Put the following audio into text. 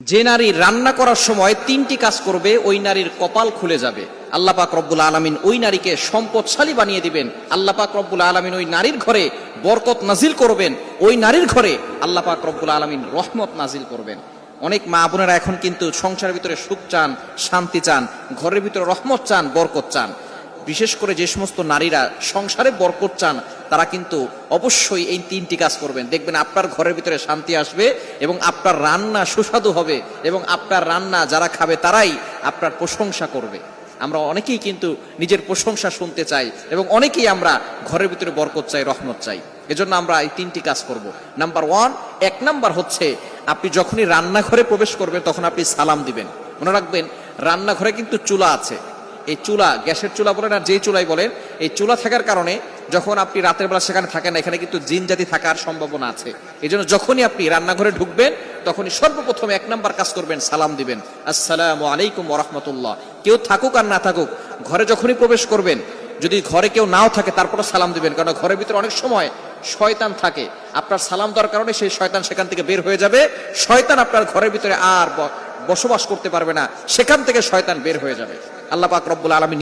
যে নারী রান্না করার সময় তিনটি কাজ করবে ওই নারীর কপাল খুলে যাবে। আল্লাহ পাক রব্বুল আলামিন ওই নারীকে সম্পদশালী বানিয়ে দিবেন। আল্লাহ পাক রব্বুল আলামিন ওই নারীর ঘরে বরকত নাজিল করবেন। ওই নারীর ঘরে আল্লাহ পাক রব্বুল আলামিন রহমত নাজিল করবেন। অনেক মা বোনেরা এখন কিন্তু সংসারের ভিতরে সুখ চান, শান্তি চান, ঘরের ভিতরে রহমত চান, বরকত চান। বিশেষ করে যে সমস্ত নারীরা সংসারে বরকত চান তারা কিন্তু অবশ্যই এই তিনটি কাজ করবেন। দেখবেন আপনার ঘরের ভিতরে শান্তি আসবে এবং আপনার রান্না সুস্বাদু হবে এবং আপনার রান্না যারা খাবে তারাই আপনার প্রশংসা করবে। আমরা অনেকেই কিন্তু নিজের প্রশংসা শুনতে চাই এবং অনেকেই আমরা ঘরের ভিতরে বরকত চাই, রহমত চাই। এজন্য আমরা এই তিনটি কাজ করব। নাম্বার 1, 1 নাম্বার হচ্ছে আপনি যখনই রান্নাঘরে প্রবেশ করবেন তখন আপনি সালাম দিবেন। মনে রাখবেন রান্নাঘরে কিন্তু চুলা আছে। এই চুলা, গ্যাসের চুলা বলেন আর যেই চুলাই বলেন, এই চুলা থাকার কারণে যখন আপনি রাতের বেলা সেখানে থাকেন না, এখানে কিন্তু জিন জাতি থাকার সম্ভাবনা আছে। এই জন্য যখনই আপনি রান্নাঘরে ঢুকবেন তখনই সর্বপ্রথম 1 নাম্বার কাজ করবেন, সালাম দিবেন, আসসালামু আলাইকুম ওয়া রাহমাতুল্লাহ। কেউ থাকুক আর না থাকুক, ঘরে যখনই প্রবেশ করবেন, যদি ঘরে কেউ নাও থাকে তারপরে সালাম দিবেন, কারণ ঘরের ভিতরে অনেক সময় শয়তান থাকে। আপনার সালাম দেওয়ার কারণে সেই শয়তান সেখান থেকে বের হয়ে যাবে। শয়তান আপনার ঘরের ভিতরে আর বসবাস করতে পারবে না, সেখান থেকে শয়তান বের হয়ে যাবে। আল্লাহ পাক রব্বুল আলামিন